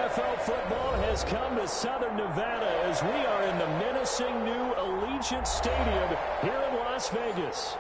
NFL football has come to Southern Nevada as we are in the menacing new Allegiant Stadium here in Las Vegas.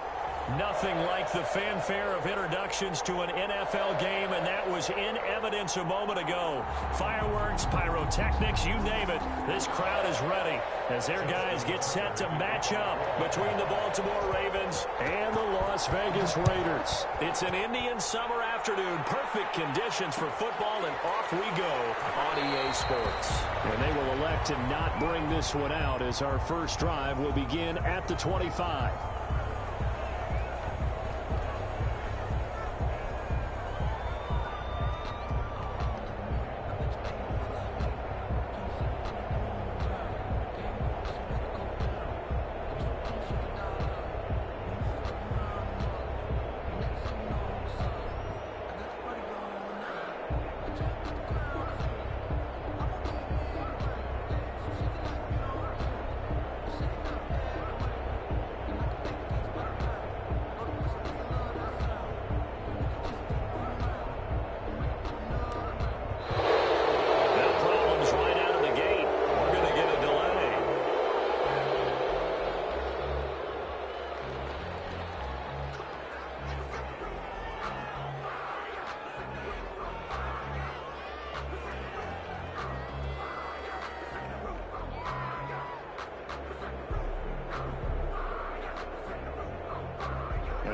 Nothing like the fanfare of introductions to an NFL game, and that was in evidence a moment ago. Fireworks, pyrotechnics, you name it. This crowd is ready as their guys get set to match up between the Baltimore Ravens and the Las Vegas Raiders. It's an Indian summer afternoon. Perfect conditions for football, and off we go on EA Sports. And they will elect to not bring this one out as our first drive will begin at the 25.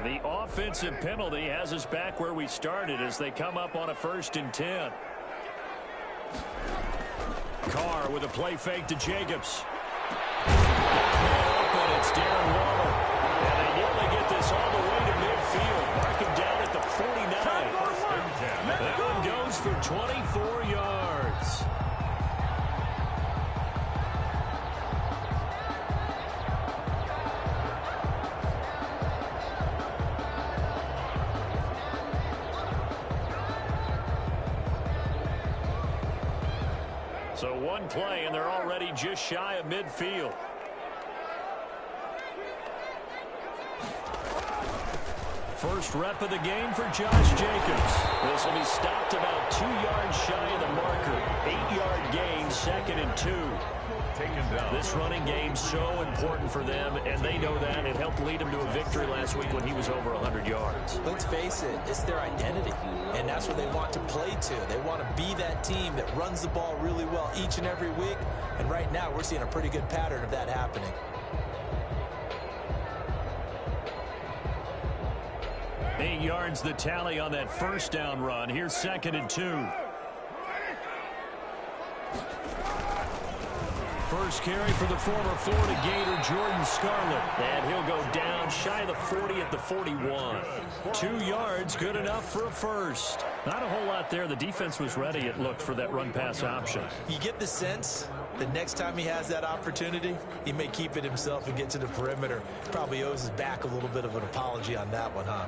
The offensive penalty has us back where we started as they come up on a 1st and 10. Carr with a play fake to Jacobs. Open, it's Darren Waller. And they nearly get this all the way to midfield. Mark him down at the 49. That one goes for 24 yards. So one play, and they're already just shy of midfield. First rep of the game for Josh Jacobs. This will be stopped about 2 yards shy of the marker. 8-yard gain, 2nd and 2. This running game so important for them, and they know that. It helped lead them to a victory last week when he was over 100 yards. Let's face it, it's their identity, and that's what they want to play to. They want to be that team that runs the ball really well each and every week, and right now we're seeing a pretty good pattern of that happening. Eight yards the tally on that first down run. Here's 2nd and 2. First carry for the former Florida Gator, Jordan Scarlett. And he'll go down shy of the 40 at the 41. 2 yards, good enough for a first. Not a whole lot there. The defense was ready, it looked, for that run-pass option. You get the sense that next time he has that opportunity, he may keep it himself and get to the perimeter. Probably owes his back a little bit of an apology on that one, huh?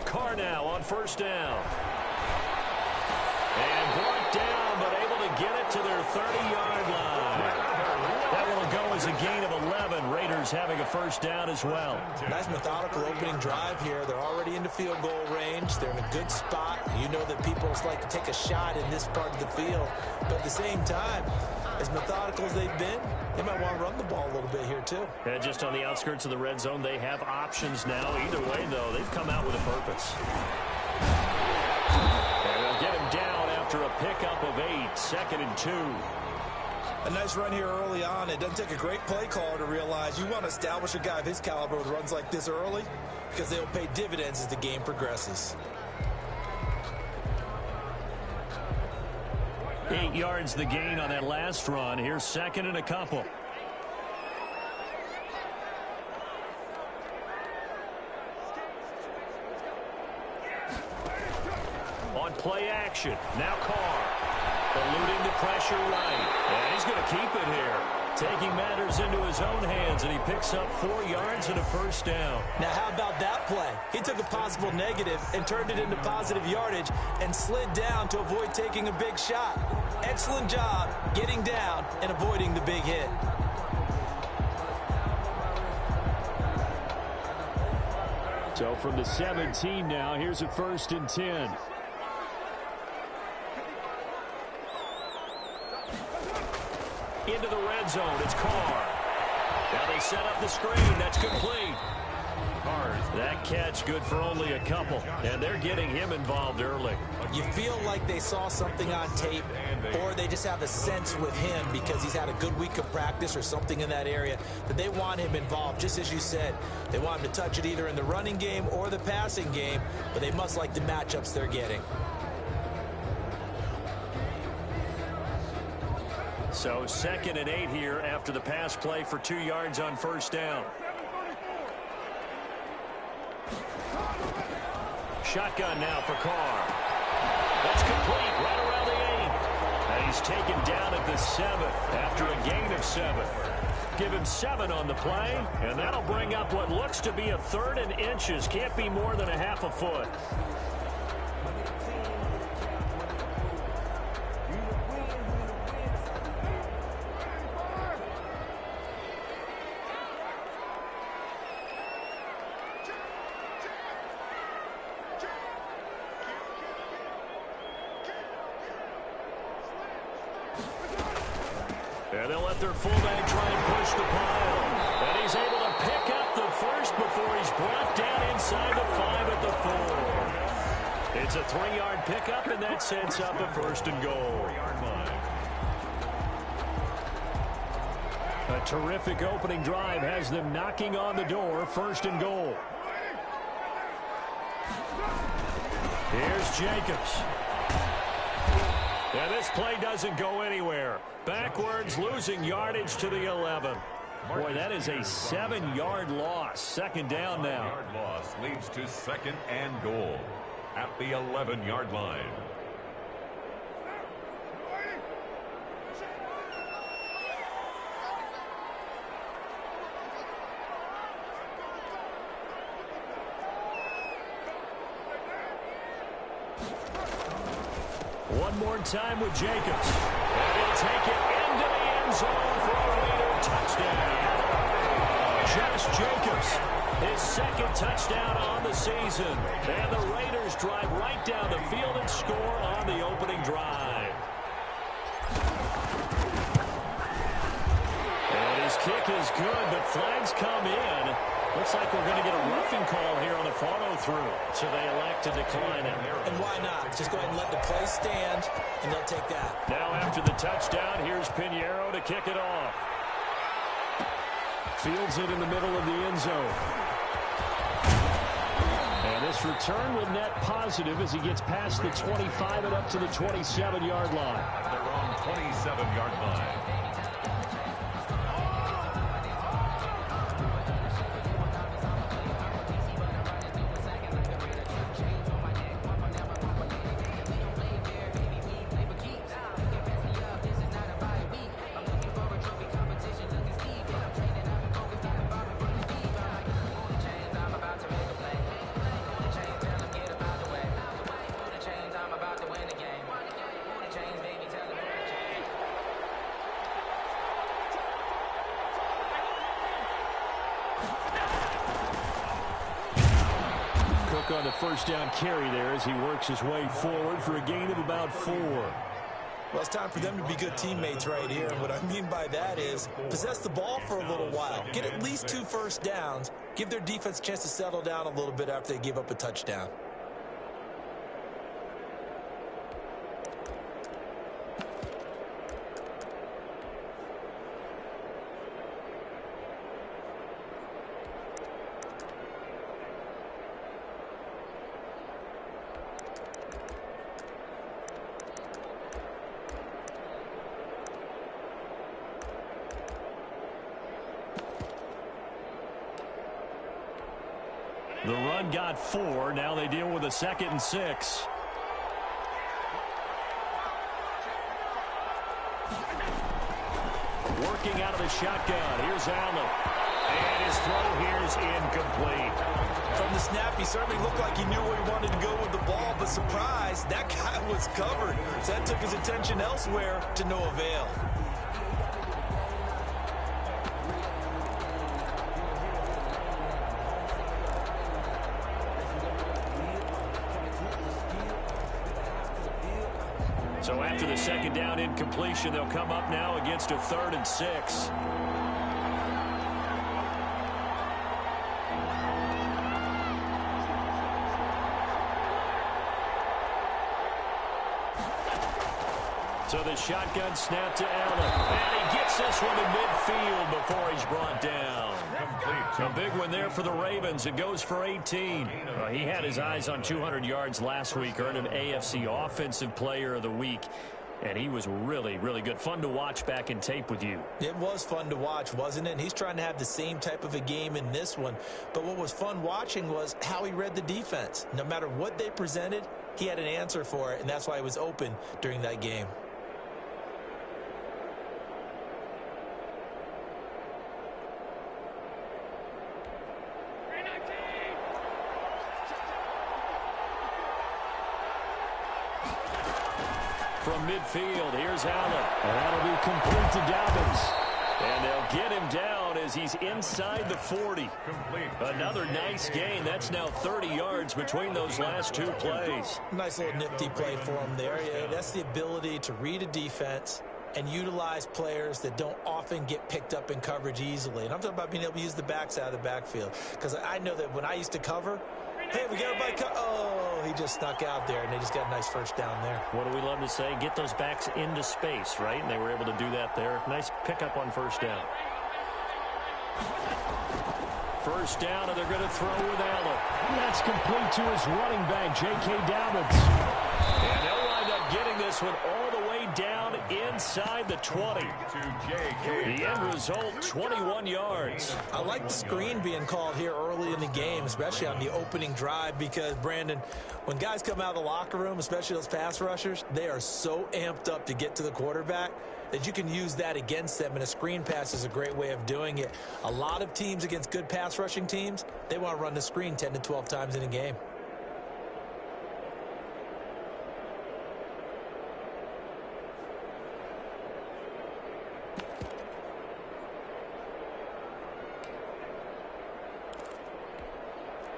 Carr now on first down. And brought down, but able to get it to their 30-yard line. That will go as a gain of 11. Raiders having a first down as well. Nice methodical opening drive here. They're already into field goal range. They're in a good spot. You know that people like to take a shot in this part of the field. But at the same time, as methodical as they've been, they might want to run the ball a little bit here too. And just on the outskirts of the red zone, they have options now. Either way, though, they've come out with a purpose. And they'll get him down after a pickup of 8, 2nd and 2. A nice run here early on. It doesn't take a great play caller to realize you want to establish a guy of his caliber with runs like this early because they'll pay dividends as the game progresses. 8 yards the gain on that last run. Here's 2nd and a couple. On play action. Now Carr. Eluding the pressure right. And he's going to keep it here. Taking matters into his own hands, and he picks up 4 yards and a first down. Now, how about that play? He took a possible negative and turned it into positive yardage and slid down to avoid taking a big shot. Excellent job getting down and avoiding the big hit. So from the 17 now, here's a 1st and 10. Into the red zone, it's Carr. Now they set up the screen, that's complete. That catch good for only a couple, and they're getting him involved early. You feel like they saw something on tape, or they just have a sense with him because he's had a good week of practice or something in that area that they want him involved. Just as you said, they want him to touch it either in the running game or the passing game, but they must like the matchups they're getting. So 2nd and 8 here after the pass play for 2 yards on first down. Shotgun now for Carr. That's complete right around the 8. And he's taken down at the 7 after a gain of 7. Give him 7 on the play, and that'll bring up what looks to be a 3rd and inches. Can't be more than a half a foot. And they'll let their fullback try and push the pile. And he's able to pick up the first before he's brought down inside the 5 at the 4. It's a 3-yard pickup, and that sets up a 1st and goal. A terrific opening drive has them knocking on the door. 1st and goal. Here's Jacobs. And this play doesn't go anywhere. Backwards, losing yardage to the 11. Boy, that is a 7-yard loss. 2nd down now. Yard loss leads to 2nd and goal at the 11-yard line. One more time with Jacobs. And he'll take it into the end zone for a Raider touchdown. Josh Jacobs, his 2nd touchdown on the season. And the Raiders drive right down the field and score on the opening drive. And his kick is good, but flags come in. Looks like we're going to get a roughing call here on the follow-through. So they elect to decline it. And why not? Just go ahead and let the play stand, and they'll take that. Now after the touchdown, here's Pinheiro to kick it off. Fields it in the middle of the end zone. And this return will net positive as he gets past the 25 and up to the 27-yard line. Their own 27-yard line. On the first down carry there as he works his way forward for a gain of about 4. Well, it's time for them to be good teammates right here. And what I mean by that is possess the ball for a little while. Get at least 2 first downs. Give their defense a chance to settle down a little bit after they give up a touchdown. The run got 4. Now they deal with a 2nd and 6. Working out of the shotgun. Here's Allen. And his throw here is incomplete. From the snap, he certainly looked like he knew where he wanted to go with the ball, but surprise, that guy was covered. So that took his attention elsewhere to no avail. So after the second down incompletion, they'll come up now against a 3rd and 6. So the shotgun snap to Allen. And he gets this one to midfield before he's brought down. A big one there for the Ravens. It goes for 18. He had his eyes on 200 yards last week, earned an AFC Offensive Player of the Week. And he was really, really good. Fun to watch back in tape with you. It was fun to watch, wasn't it? And he's trying to have the same type of a game in this one. But what was fun watching was how he read the defense. No matter what they presented, he had an answer for it, and that's why he was open during that game. From midfield, here's Allen. And that'll be complete to Dobbins. And they'll get him down as he's inside the 40. Another nice gain. That's now 30 yards between those last two plays. Nice little nifty play for him there. Yeah, that's the ability to read a defense and utilize players that don't often get picked up in coverage easily. And I'm talking about being able to use the backs out of the backfield. Because I know that when I used to cover, hey, we got everybody. Oh, he just snuck out there, and they just got a nice first down there. What do we love to say? Get those backs into space, right? And they were able to do that there. Nice pickup on first down. First down, and they're going to throw with Allen. That's complete to his running back, J.K. Dobbins. And they'll wind up getting this one all the way down inside the 20. The end result, 21 yards. I like the screen being called here early in the game, especially on the opening drive, because, Brandon, when guys come out of the locker room, especially those pass rushers, they are so amped up to get to the quarterback that you can use that against them, and a screen pass is a great way of doing it. A lot of teams against good pass rushing teams, they want to run the screen 10 to 12 times in a game.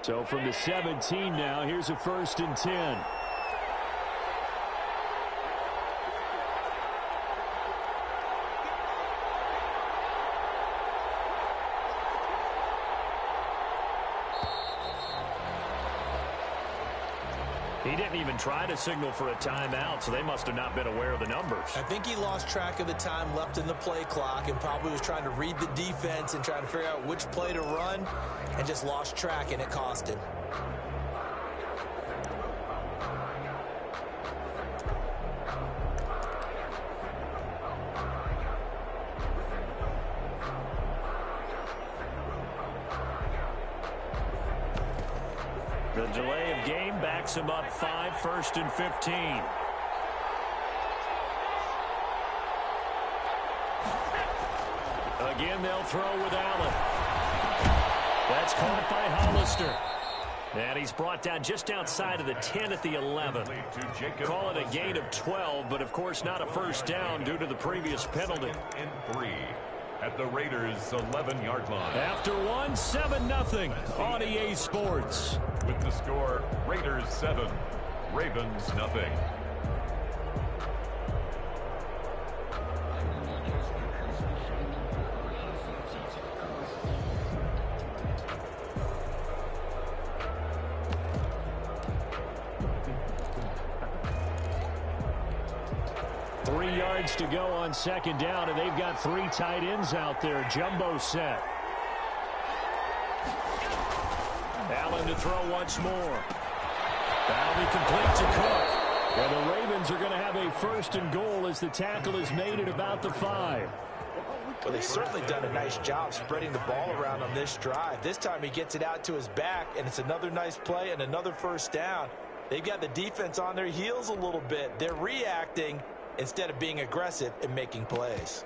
So from the 17 now, here's a 1st and 10. He didn't even try to signal for a timeout, so they must have not been aware of the numbers. I think he lost track of the time left in the play clock and probably was trying to read the defense and trying to figure out which play to run and just lost track, and it cost him. The delay of game backs him up 5, 1st and 15. Again, they'll throw with Allen. That's caught by Hollister. And he's brought down just outside of the 10 at the 11. Call it a gain of 12, but of course not a first down due to the previous penalty. In 3 at the Raiders' 11-yard line. After one, 7-0 on EA Sports. With the score, Raiders 7, Ravens nothing. Three yards to go on second down, and they've got 3 tight ends out there. Jumbo set. Allen to throw once more. That'll be complete to Cook. And the Ravens are going to have a 1st and goal as the tackle is made at about the 5. Well, they've certainly done a nice job spreading the ball around on this drive. This time he gets it out to his back, and it's another nice play and another first down. They've got the defense on their heels a little bit. They're reacting instead of being aggressive and making plays.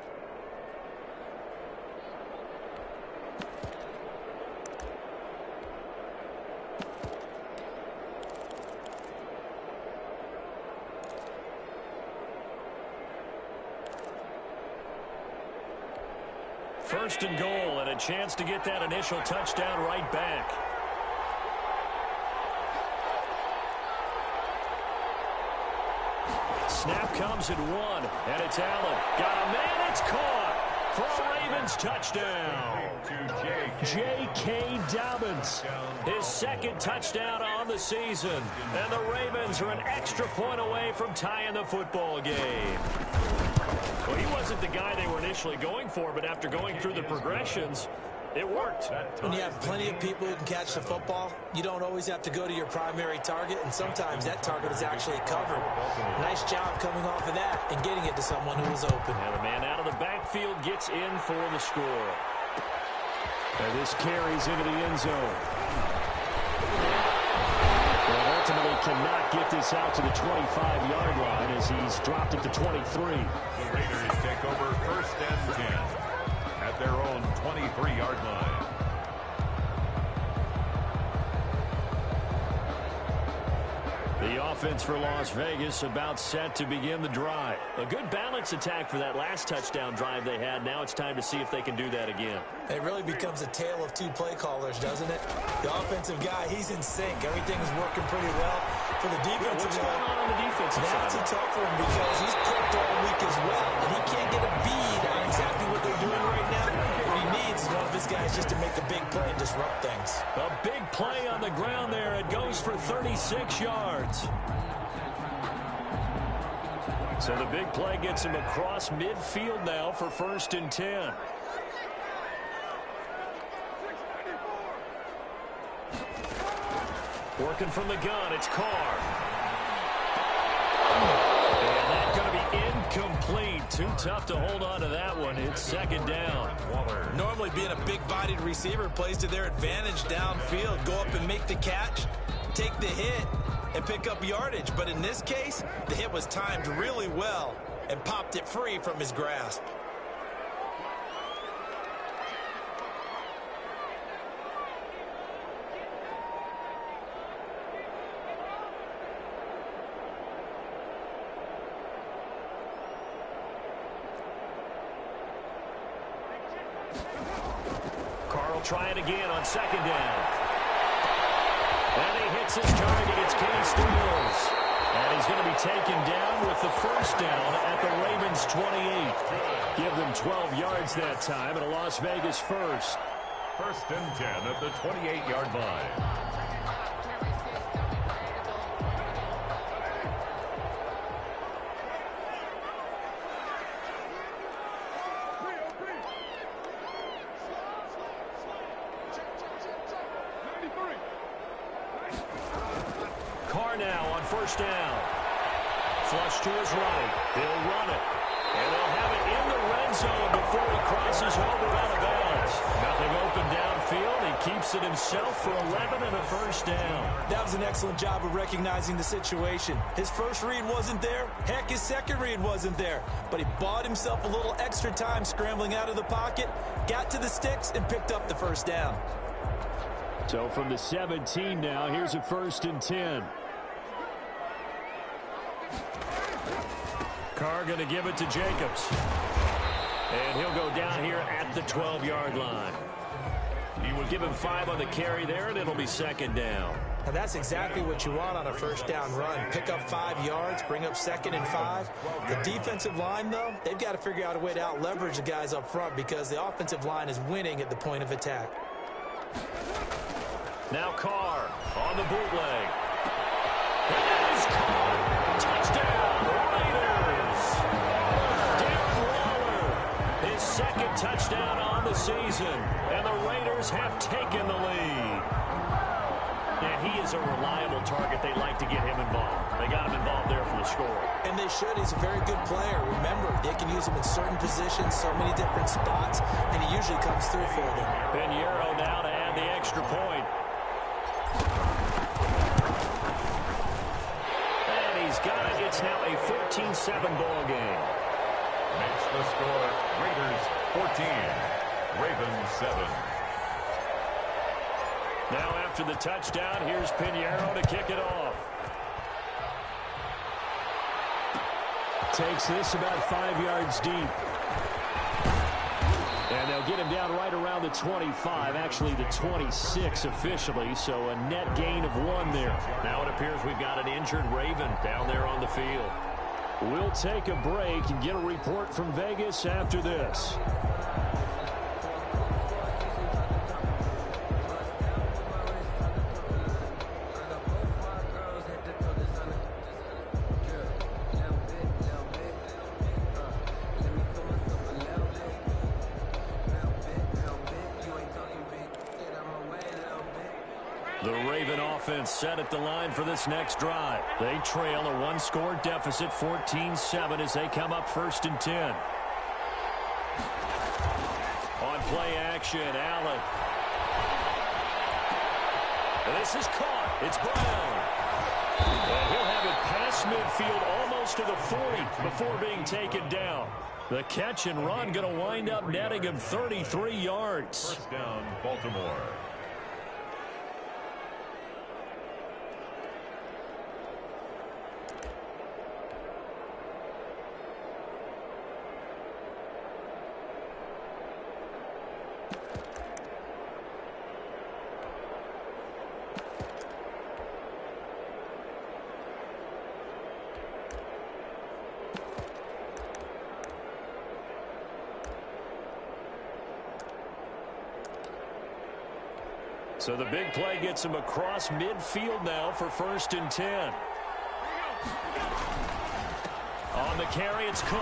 First and goal, and a chance to get that initial touchdown right back. Snap comes at 1, and it's Allen. Got a man, it's caught for a Ravens touchdown. J.K. Dobbins, his second touchdown on the season, and the Ravens are an extra point away from tying the football game. Well, he wasn't the guy they were initially going for, but after going through the progressions, it worked. When you have plenty of people who can catch the football, you don't always have to go to your primary target, and sometimes that target is actually covered. Nice job coming off of that and getting it to someone who was open. And the man out of the backfield gets in for the score. And this carries into the end zone. But ultimately cannot get this out to the 25-yard line as he's dropped it to 23. The Raiders take over first and 10 at their own 23-yard line. The offense for Las Vegas about set to begin the drive. A good balance attack for that last touchdown drive they had. Now it's time to see if they can do that again. It really becomes a tale of two play callers, doesn't it? The offensive guy, he's in sync. Everything is working pretty well. For the defensive What's going on the defensive side? That's a tough one because he's cooked all week as well, and he can't get a bead on exactly what they're doing right now. What he needs is one of his guys just to make a big play and disrupt things. A big play on the ground there. It goes for 36 yards. So the big play gets him across midfield now for first and 10. Working from the gun, it's Carr. And that's going to be incomplete. Too tough to hold on to that one. It's second down. Normally being a big-bodied receiver plays to their advantage downfield. Go up and make the catch, take the hit, and pick up yardage. But in this case, the hit was timed really well and popped it free from his grasp. Try it again on second down. And he hits his target. It's Kenny Stills. And he's going to be taken down with the first down at the Ravens 28. Give them 12 yards that time, and a Las Vegas first. First and 10 at the 28-yard line. Carr now on first down. Flush to his right. He'll run it. And they'll have it in the red zone before he crosses over out of bounds. Nothing open downfield. He keeps it himself for 11 and a first down. That was an excellent job of recognizing the situation. His first read wasn't there. Heck, his second read wasn't there. But he bought himself a little extra time scrambling out of the pocket, got to the sticks, and picked up the first down. So from the 17 now, here's a first and 10. Carr going to give it to Jacobs. And he'll go down here at the 12-yard line. He will give him 5 on the carry there, and it'll be second down. And that's exactly what you want on a first down run. Pick up 5 yards, bring up second and 5. The defensive line, though, they've got to figure out a way to out-leverage the guys up front because the offensive line is winning at the point of attack. Now Carr on the bootleg. That is Carr. Touchdown, Raiders. Darren Waller, his second touchdown on the season. And the Raiders have taken the lead. And he is a reliable target. They like to get him involved. They got him involved there for the score. And they should. He's a very good player. Remember, they can use him in certain positions, so many different spots, and he usually comes through for them. Pinheiro now to add the extra point. And he's got it. It's now a 14-7 ball game. Makes the score Raiders 14, Ravens 7. Now after the touchdown, here's Pinheiro to kick it off. Takes this about 5 yards deep. And they'll get him down right around the 25, actually the 26 officially, so a net gain of 1 there. Now it appears we've got an injured Raven down there on the field. We'll take a break and get a report from Vegas after this. The Raven offense set at the line for this next drive. They trail a 1-score deficit, 14-7, as they come up 1st and 10. On play action, Allen. And this is caught. It's Brown. And he'll have it past midfield almost to the 40 before being taken down. The catch and run going to wind up netting him 33 yards. First down, Baltimore. So the big play gets him across midfield now for 1st and 10. On the carry, it's Cook.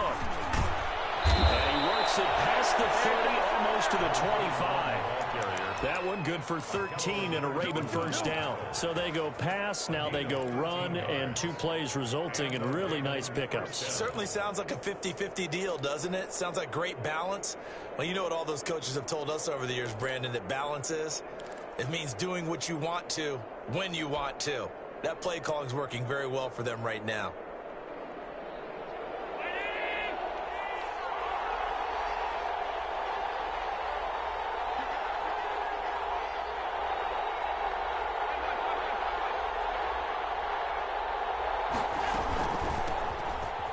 And he works it past the 30, almost to the 25. That one good for 13 and a Raven first down. So they go pass, now they go run, and 2 plays resulting in really nice pickups. Certainly sounds like a 50-50 deal, doesn't it? Sounds like great balance. Well, you know what all those coaches have told us over the years, Brandon, that balance is? It means doing what you want to, when you want to. That play calling is working very well for them right now.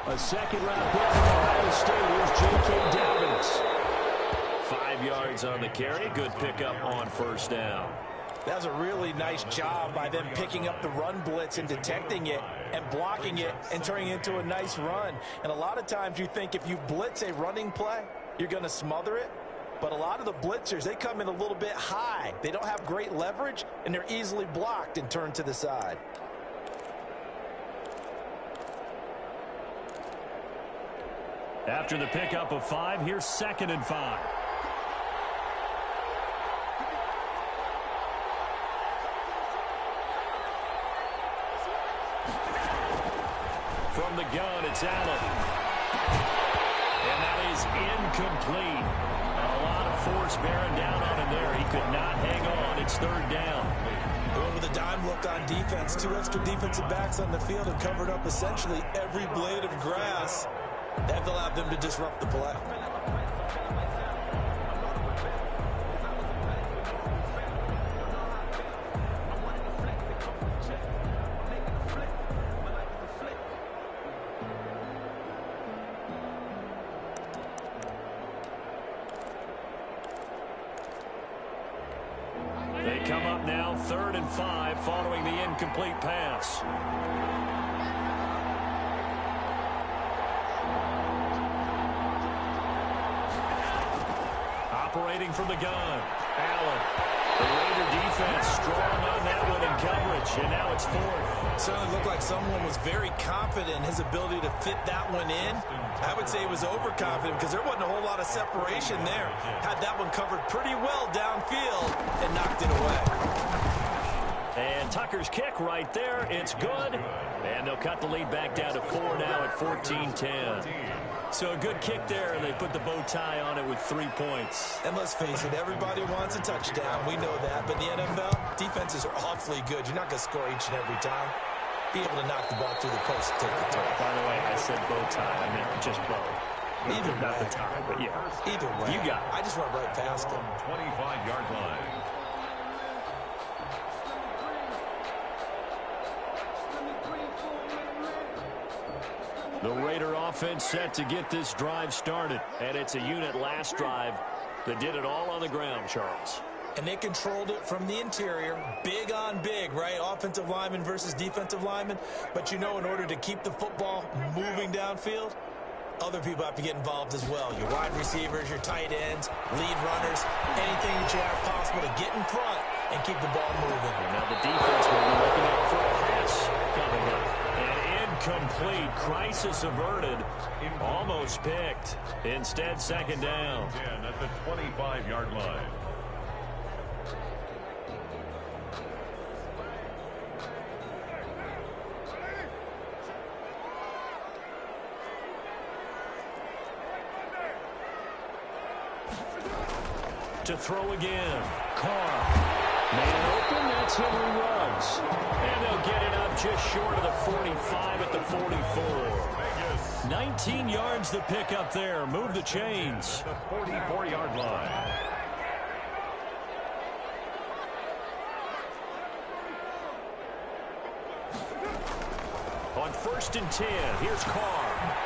A second-round pick from Ohio State. Here's J.K. Dobbins. 5 yards on the carry. Good pickup on 1st down. That was a really nice job by them picking up the run blitz and detecting it and blocking it and turning it into a nice run. And a lot of times you think if you blitz a running play, you're going to smother it. But a lot of the blitzers, they come in a little bit high. They don't have great leverage, and they're easily blocked and turned to the side. After the pickup of 5, here's 2nd and 5. From the gun, it's Allen. And that is incomplete. A lot of force bearing down on him there. He could not hang on. It's 3rd down. Going with a dime look on defense. 2 extra defensive backs on the field have covered up essentially every blade of grass. That allowed them to disrupt the play. They come up now 3rd and 5 following the incomplete pass. Operating from the gun, Allen. The Raider defense strong on that one in coverage, and now it's 4th. Certainly looked like someone was very confident in his ability to fit that one in. I would say he was overconfident because there wasn't a whole lot of separation there. Had that one covered pretty well downfield and knocked it away. And Tucker's kick right there. It's good. And they'll cut the lead back down to 4 now at 14-10. So a good kick there, and they put the bow tie on it with 3 points. And let's face it, everybody wants a touchdown. We know that. But in the NFL, defenses are awfully good. You're not going to score each and every time. Be able to knock the ball through the post and take the turn. By the way, I said bow tie. I meant just bow. Either not way. the tie, but yeah. Either way. You got it. I just went right past him. 25-yard line. The The Raider offense set to get this drive started. And it's a unit last drive that did it all on the ground, Charles. And they controlled it from the interior, big on big, right? Offensive lineman versus defensive lineman. But, in order to keep the football moving downfield, other people have to get involved as well. Your wide receivers, your tight ends, lead runners, anything that you have possible to get in front and keep the ball moving. And now the defense will be looking out for a pass coming up. And incomplete. Crisis averted. Almost picked. Instead, second down. 10 at the 25-yard line. To throw again. Carr. Man open, that's Henry Ruggs. And they'll get it up just short of the 45 at the 44. 19 yards to pick up there. Move the chains. The 44-yard line. On 1st and 10, here's Carr.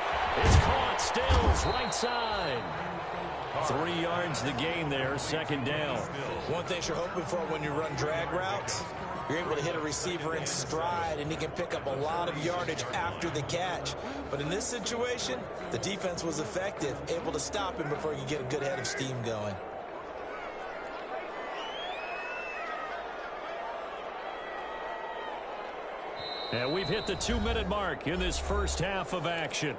It's caught. Stills, right side. 3 yards the gain there, second down. One thing you're hoping for when you run drag routes, you're able to hit a receiver in stride, and he can pick up a lot of yardage after the catch. But in this situation, the defense was effective, able to stop him before he could get a good head of steam going. And we've hit the 2-minute mark in this first half of action.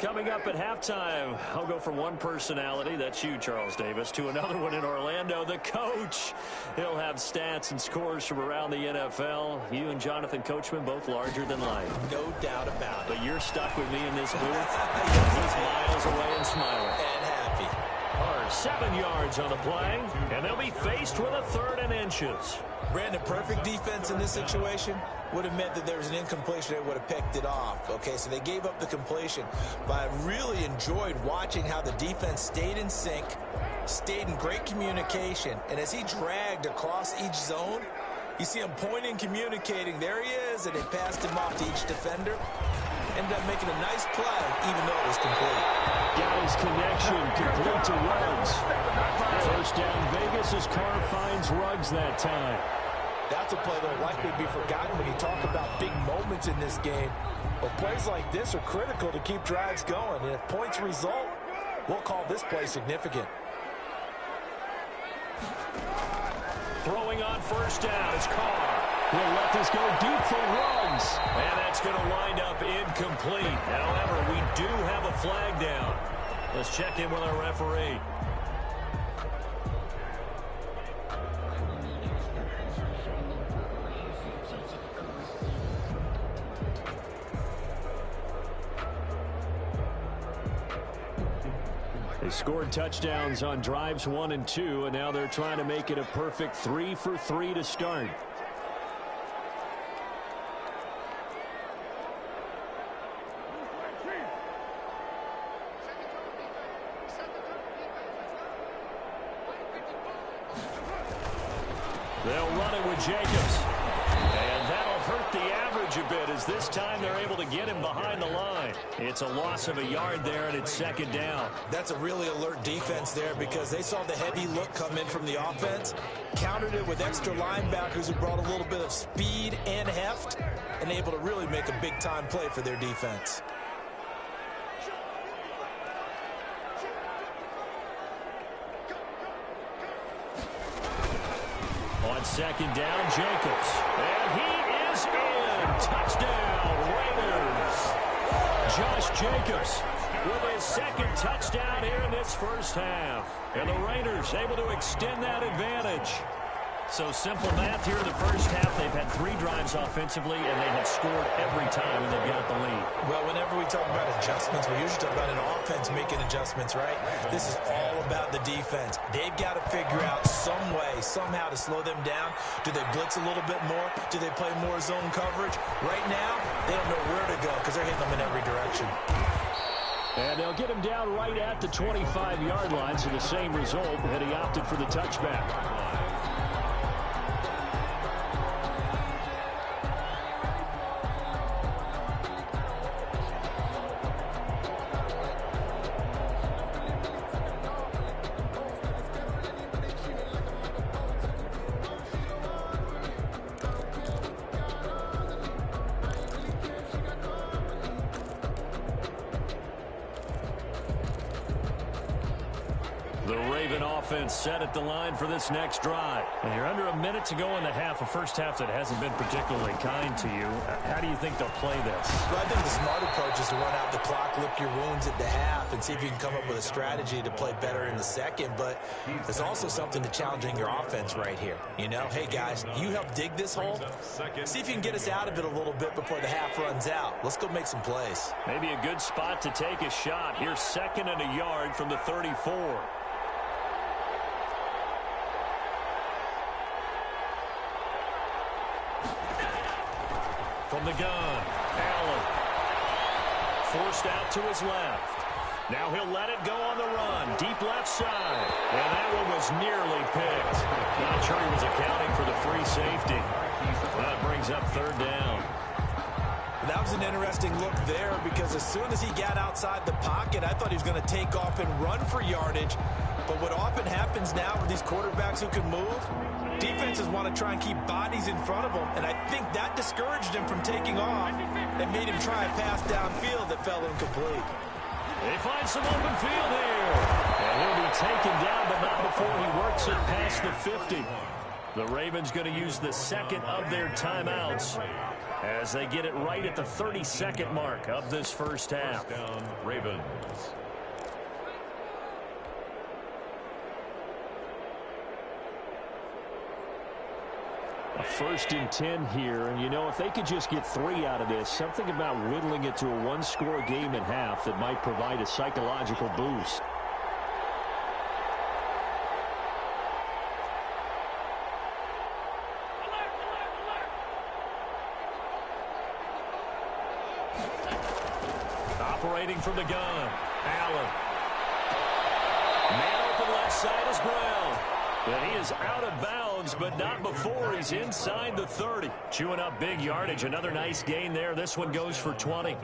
Coming up at halftime, I'll go from one personality, that's you, Charles Davis, to another one in Orlando, the coach. He'll have stats and scores from around the NFL. You and Jonathan Coachman, both larger than life. No doubt about it. But you're stuck with me in this booth. He's miles away and smiling. And happy. Carr, 7 yards on the play, and they'll be faced with a 3rd and inches. Brandon, perfect defense in this situation would have meant that there was an incompletion. They would have picked it off. Okay, so they gave up the completion. But I really enjoyed watching how the defense stayed in sync, stayed in great communication. And as he dragged across each zone, you see him pointing, communicating. There he is, and they passed him off to each defender. Ended up making a nice play, even though it was complete. Got his connection complete to Ruggs. First down Vegas as Carr finds Ruggs that time. That's a play that will likely be forgotten when you talk about big moments in this game. But plays like this are critical to keep drives going. And if points result, we'll call this play significant. Throwing on first down is Carr. He'll let this go deep for Ruggs. And that's going to wind up incomplete. However, we do have a flag down. Let's check in with our referee. They scored touchdowns on drives 1 and 2, and now they're trying to make it a perfect 3 for 3 to start. They'll run it with Jacobs. And that'll hurt the average a bit as this time they're able to get him behind the line. It's a loss of a yard there, and it's second down. That's a really alert defense there because they saw the heavy look come in from the offense, countered it with extra linebackers who brought a little bit of speed and heft, and able to really make a big-time play for their defense. On second down, Jacobs. And he is in. Touchdown, Raiders. Josh Jacobs with his second touchdown here in this first half. And the Raiders able to extend that advantage. So simple math here in the first half. They've had 3 drives offensively, and they have scored every time, and they've got the lead. Well, whenever we talk about adjustments, we usually talk about an offense making adjustments, right? This is all about the defense. They've got to figure out some way, somehow to slow them down. Do they blitz a little bit more? Do they play more zone coverage? Right now, they don't know where to go because they're hitting them in every direction. And they'll get him down right at the 25-yard line, so the same result, and he opted for the touchback. The Raven offense set at the line for this next drive. And you're under a minute to go in the half, a first half that hasn't been particularly kind to you. How do you think they'll play this? Well, I think the smart approach is to run out the clock, lick your wounds at the half, and see if you can come up with a strategy to play better in the second. But there's also something to challenging your offense right here. You know, hey, guys, you help dig this hole. See if you can get us out of it a little bit before the half runs out. Let's go make some plays. Maybe a good spot to take a shot. Here's 2nd and a yard from the 34. From the gun, Allen. Forced out to his left. Now he'll let it go on the run. Deep left side. And that one was nearly picked. Not sure he was accounting for the free safety. That brings up 3rd down. That was an interesting look there because as soon as he got outside the pocket, I thought he was going to take off and run for yardage. But what often happens now with these quarterbacks who can move, defenses want to try and keep bodies in front of them, and I think that discouraged him from taking off and made him try a pass downfield that fell incomplete. They find some open field here. And he'll be taken down, but not before he works it past the 50. The Ravens going to use the 2nd of their timeouts as they get it right at the 32nd mark of this first half. First down, Ravens. A 1st and 10 here, and you know, if they could just get 3 out of this, something about whittling it to a one-score game at half that might provide a psychological boost. Operating from the gun, Allen. Man open left side is Brown. But he is out of bounds, but not before he's inside the 30. Chewing up big yardage. Another nice gain there. This one goes for 20.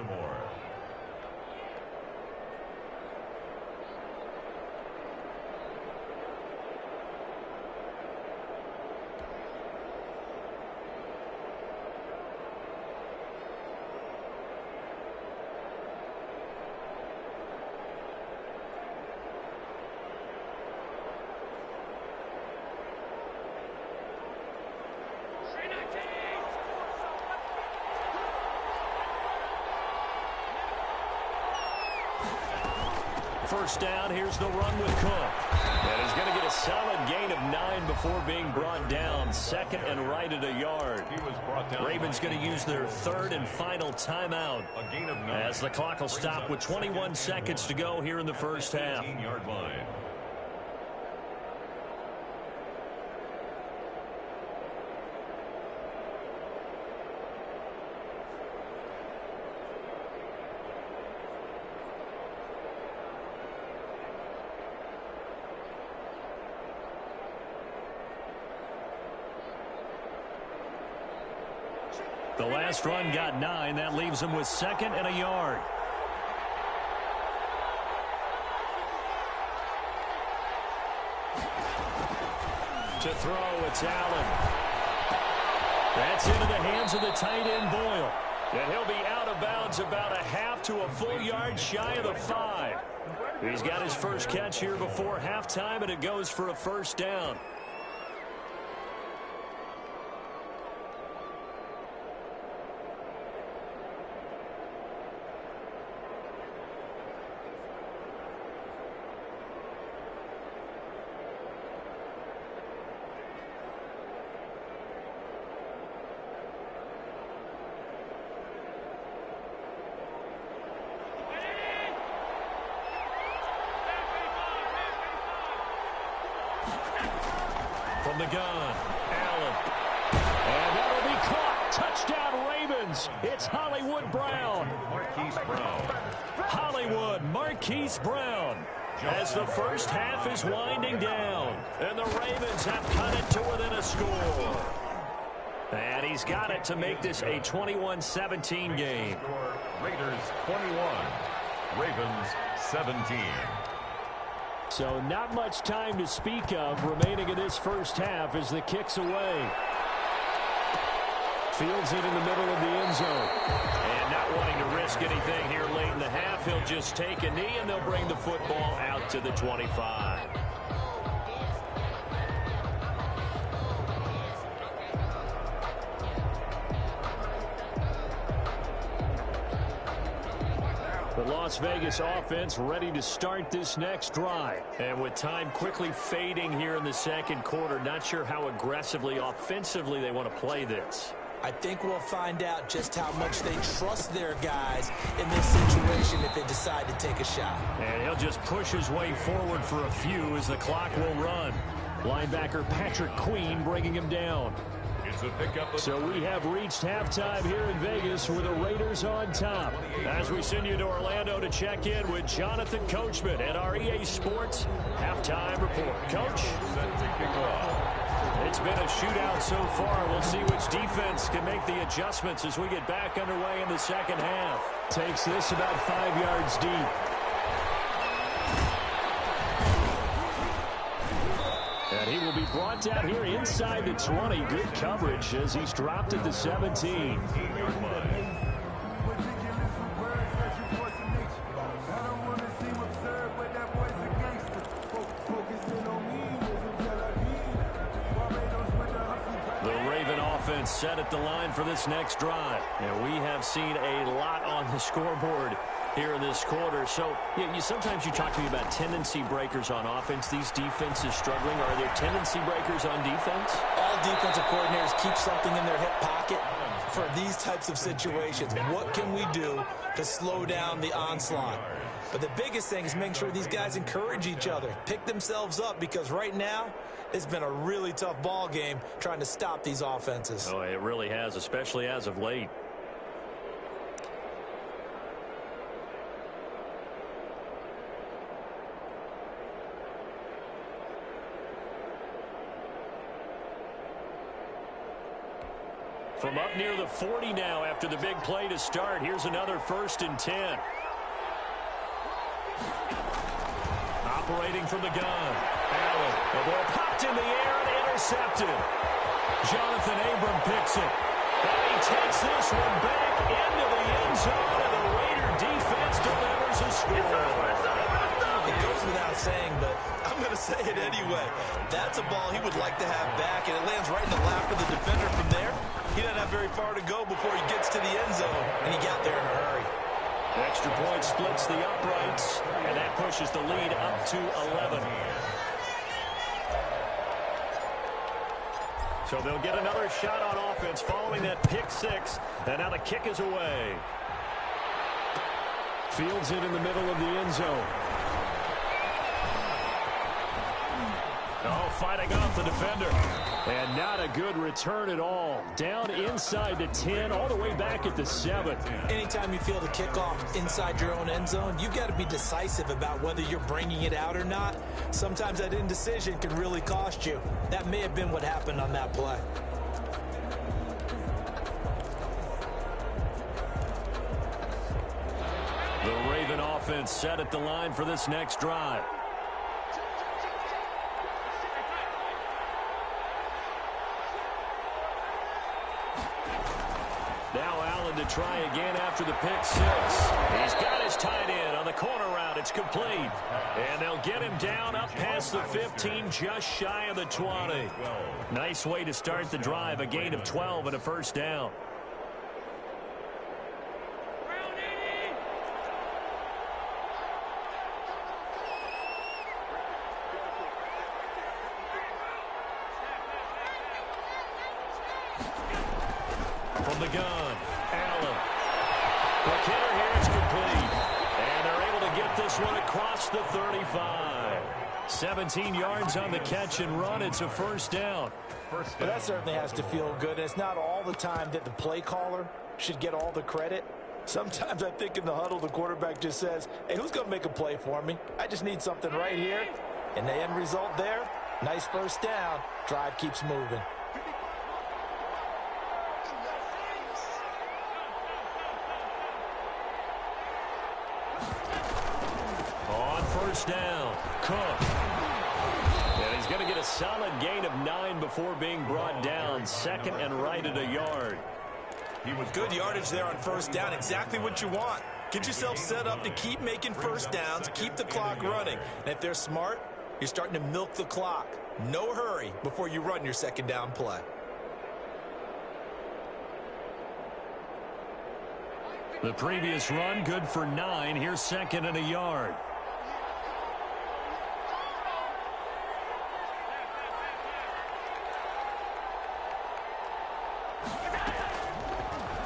First down, here's the run with Cook. And he's going to get a solid gain of 9 before being brought down. 2nd and right at a yard. Ravens going to use their 3rd and final timeout as the clock will stop with 21 seconds to go here in the first half. The last run got 9. That leaves him with 2nd and a yard. To throw, it's Allen. That's into the hands of the tight end, Boyle. And he'll be out of bounds about a half to a full yard shy of the 5. He's got his first catch here before halftime, and it goes for a first down. From the gun, Allen. And that'll be caught. Touchdown, Ravens. It's Hollywood Brown. Marquise Brown. Hollywood, Marquise Brown. As the first half is winding down. And the Ravens have cut it to within a score. And he's got it to make this a 21-17 game. Raiders 21. Ravens 17. So not much time to speak of remaining in this first half as the kick's away. Fields it in the middle of the end zone. And not wanting to risk anything here late in the half, he'll just take a knee and they'll bring the football out to the 25. The Las Vegas offense ready to start this next drive. And with time quickly fading here in the second quarter, not sure how aggressively, offensively they want to play this. I think we'll find out just how much they trust their guys in this situation if they decide to take a shot. And he'll just push his way forward for a few as the clock will run. Linebacker Patrick Queen bringing him down. It's a pickup. So we have reached halftime here in Vegas with the Raiders on top. As we send you to Orlando to check in with Jonathan Coachman at our EA Sports Halftime Report. Coach? It's been a shootout so far. We'll see which defense can make the adjustments as we get back underway in the second half. Takes this about 5 yards deep. And he will be brought down here inside the 20. Good coverage as he's dropped at the 17. Set at the line for this next drive. And we have seen a lot on the scoreboard here in this quarter. So sometimes you talk to me about tendency breakers on offense. These defenses struggling. Are there tendency breakers on defense? All defensive coordinators keep something in their hip pocket for these types of situations. What can we do to slow down the onslaught? But the biggest thing is making sure these guys encourage each other, pick themselves up, because right now it's been a really tough ball game trying to stop these offenses. Oh, it really has, especially as of late. From up near the 40 now after the big play to start. Here's another 1st and 10. Operating from the gun. Allen, the ball popped in the air and intercepted. Jonathan Abram picks it. And he takes this one back into the end zone, and the Raider defense delivers a score. It goes without saying, but I'm going to say it anyway. That's a ball he would like to have back, and it lands right in the lap of the defender from there. He doesn't have very far to go before he gets to the end zone, and he got there in a hurry. Extra point splits the uprights, and that pushes the lead up to 11. So they'll get another shot on offense following that pick six, and now the kick is away. Fields it in the middle of the end zone. Oh, fighting off the defender. And not a good return at all. Down inside the 10, all the way back at the 7. Anytime you feel the kickoff inside your own end zone, you've got to be decisive about whether you're bringing it out or not. Sometimes that indecision can really cost you. That may have been what happened on that play. The Raven offense set at the line for this next drive. Now Allen to try again after the pick six. He's got his tight end on the corner route. It's complete. And they'll get him down up past the 15, just shy of the 20. Nice way to start the drive. A gain of 12 and a first down. From the gun, Allen. The kicker here is complete. And they're able to get this one across the 35. 17 yards on the catch and run. It's a first down. Well, that certainly has to feel good. It's not all the time that the play caller should get all the credit. Sometimes I think in the huddle, the quarterback just says, hey, who's going to make a play for me? I just need something right here. And the end result there, nice first down. Drive keeps moving. First down, Cook. And he's going to get a solid gain of 9 before being brought down. Second and right at a yard. He was good yardage there on first down. Exactly what you want. Get yourself set up to keep making first downs, keep the clock running. And if they're smart, you're starting to milk the clock. No hurry before you run your second down play. The previous run good for 9. Here's second and a yard.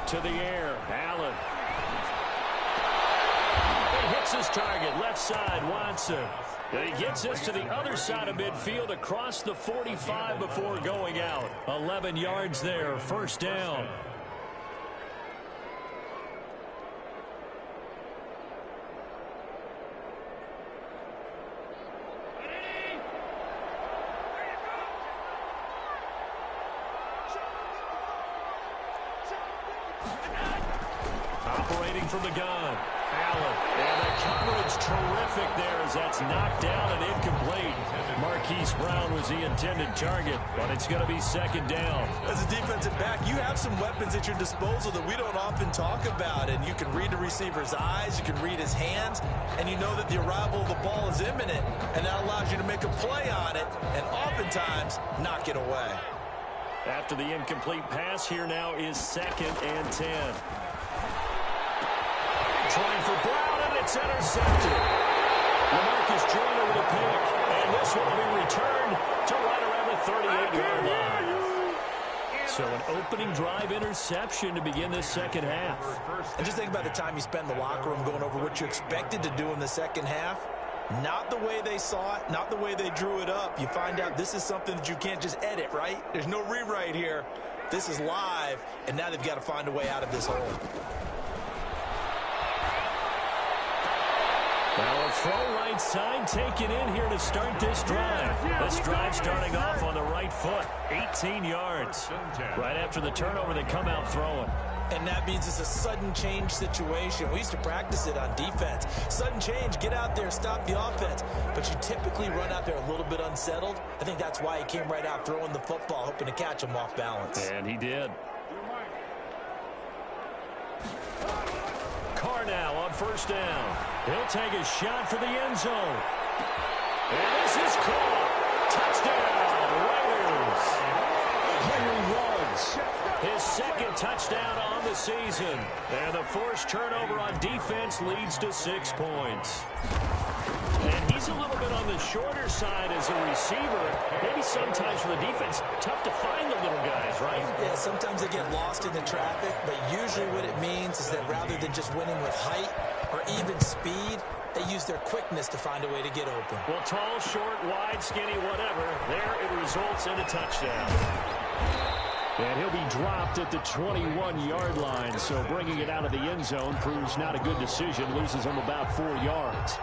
To the air, Allen. He hits his target, left side, Watson. And he gets this to the other side of midfield across the 45 before going out. 11 yards there, first down. Operating from the gun, Allen. And the coverage terrific there as that's knocked down and incomplete. Marquise Brown was the intended target, but it's going to be second down. As a defensive back, you have some weapons at your disposal that we don't often talk about. And you can read the receiver's eyes, you can read his hands, and you know that the arrival of the ball is imminent. And that allows you to make a play on it and oftentimes knock it away. After the incomplete pass, here now is second and 10. Trying for Brown, and it's intercepted. LaMarcus Joyner with a pick, and this one will be returned to right around the 38-yard line. So an opening drive interception to begin this second half. And just think about the time you spend in the locker room going over what you expected to do in the second half. Not the way they saw it, not the way they drew it up. You find out this is something that you can't just edit, right? There's no rewrite here. This is live, and now they've got to find a way out of this hole. Well, a throw right side taken in here to start this drive. This drive starting off on the right foot, 18 yards. Right after the turnover, they come out throwing. And that means it's a sudden change situation. We used to practice it on defense. Sudden change, get out there, stop the offense. But you typically run out there a little bit unsettled. I think that's why he came right out throwing the football, hoping to catch him off balance. And he did. Carr now on first down. He'll take a shot for the end zone. And this is caught. Touchdown, Raiders. Henry Ruggs. His second touchdown on the season. And the forced turnover on defense leads to 6 points. And he's a little bit on the shorter side as a receiver. Maybe sometimes for the defense, tough to find the little guys, right? Yeah, sometimes they get lost in the traffic, but usually what it means is that rather than just winning with height or even speed, they use their quickness to find a way to get open. Well, tall, short, wide, skinny, whatever, there it results in a touchdown. And he'll be dropped at the 21-yard line, so bringing it out of the end zone proves not a good decision, loses him about 4 yards.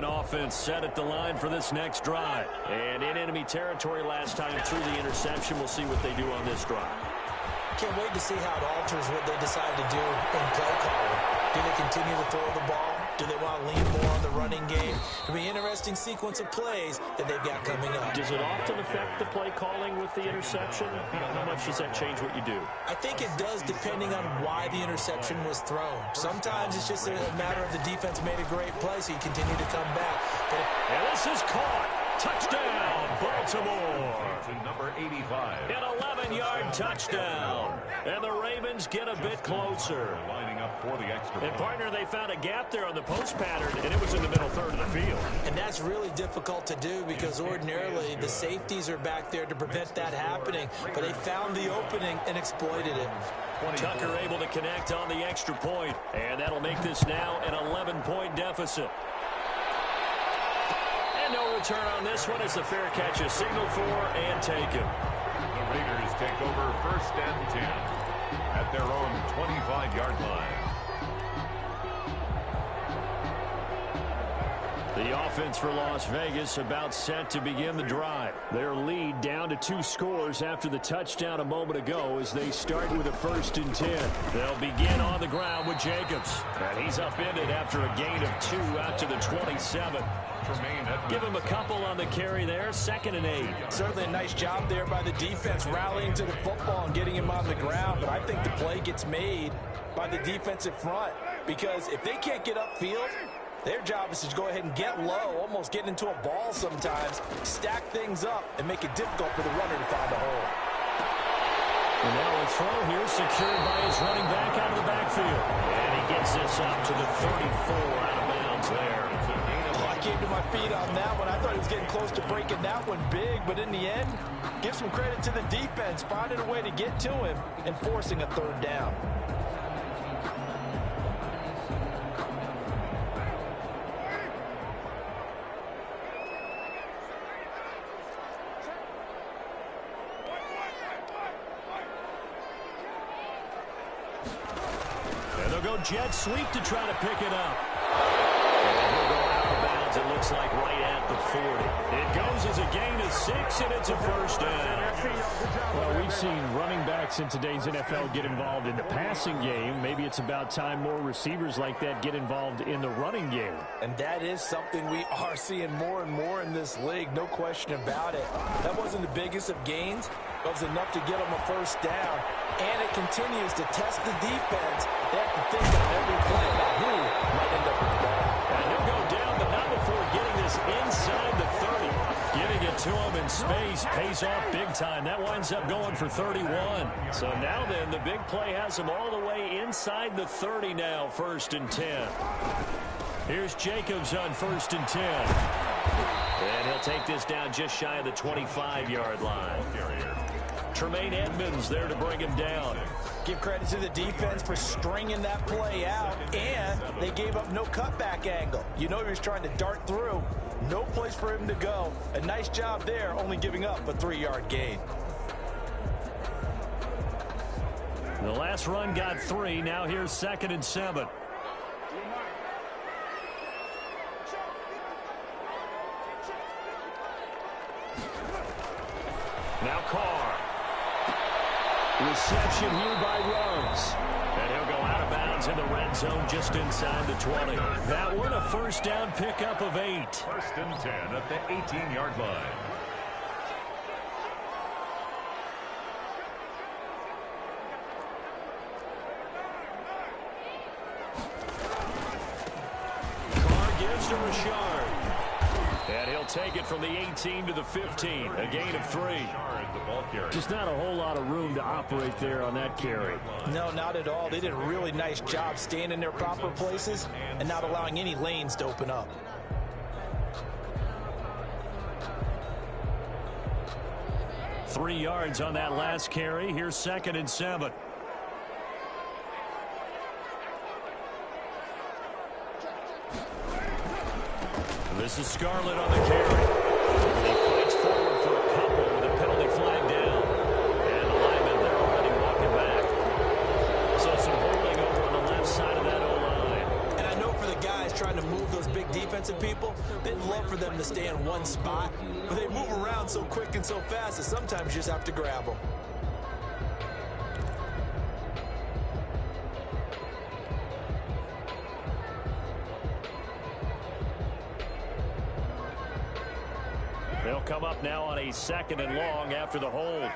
Offense set at the line for this next drive. And in enemy territory last time through the interception. We'll see what they do on this drive. Can't wait to see how it alters what they decide to do in play calling. Do they continue to throw the ball? Do they want to lean more on the running game? It'll be an interesting sequence of plays that they've got coming up. Does it often affect the play calling with the interception? How much does that change what you do? I think it does depending on why the interception was thrown. Sometimes it's just a matter of the defense made a great play, so you continue to come back. And this is caught. Touchdown, Baltimore. To number 85. An 11-yard touchdown. And the Ravens get a bit closer. Lining up for the extra And, partner, they found a gap there on the post pattern, and it was in the middle third of the field. And that's really difficult to do because ordinarily the safeties are back there to prevent that happening. But they found the opening and exploited it. Tucker able to connect on the extra point, and that'll make this now an 11-point deficit. And no return on this one as the fair catch is signaled for and taken. The Raiders take over first and 10 at their own 25-yard line. The offense for Las Vegas about set to begin the drive. Their lead down to 2 scores after the touchdown a moment ago as they start with a 1st and 10. They'll begin on the ground with Jacobs. And he's upended after a gain of 2 out to the 27. Give him a couple on the carry there, 2nd and 8. Certainly a nice job there by the defense rallying to the football and getting him on the ground. But I think the play gets made by the defensive front because if they can't get upfield, their job is to go ahead and get low, almost get into a ball sometimes, stack things up, and make it difficult for the runner to find a hole. And now a throw here secured by his running back out of the backfield. And he gets this up to the 34 out of bounds there. Oh, I came to my feet on that one. I thought he was getting close to breaking that one big, but in the end, give some credit to the defense, finding a way to get to him and forcing a 3rd down. Jet sweep to try to pick it up. And he'll go out of bounds, it looks like, right at the 40. It goes as a gain of 6, and it's a 1st down. Well, we've seen running backs in today's NFL get involved in the passing game. Maybe it's about time more receivers like that get involved in the running game. And that is something we are seeing more and more in this league, no question about it. That wasn't the biggest of gains, but it was enough to get them a 1st down. And it continues to test the defense. They have to think on every play about who might end up with the ball. And he'll go down, but not before getting this inside the 30. Getting it to him in space pays off big time. That winds up going for 31. So now then, the big play has him all the way inside the 30 now, 1st and 10. Here's Jacobs on 1st and 10. And he'll take this down just shy of the 25-yard line. Tremaine Edmonds there to bring him down. Give credit to the defense for stringing that play out, and they gave up no cutback angle. You know he was trying to dart through. No place for him to go. A nice job there, only giving up a 3-yard gain. The last run got 3. Now here's 2nd and 7. Now Carr. Reception here by Ruggs. And he'll go out of bounds in the red zone just inside the 20. That one a 1st down pickup of 8. 1st and 10 at the 18-yard line. Carr gives to Richard. And he'll take it from the 18 to the 15. A gain of 3. Just not a whole lot of room to operate there on that carry. No, not at all. They did a really nice job staying in their proper places and not allowing any lanes to open up. Three yards on that last carry. Here's 2nd and 7. This is Scarlett on the carry. He fights forward for a couple with a penalty flag down. And the linemen, they're already walking back. So some holding over on the left side of that O-line. And I know for the guys trying to move those big defensive people, they'd love for them to stay in one spot. But they move around so quick and so fast that sometimes you just have to grab them. They'll come up now on a 2nd and long after the hold.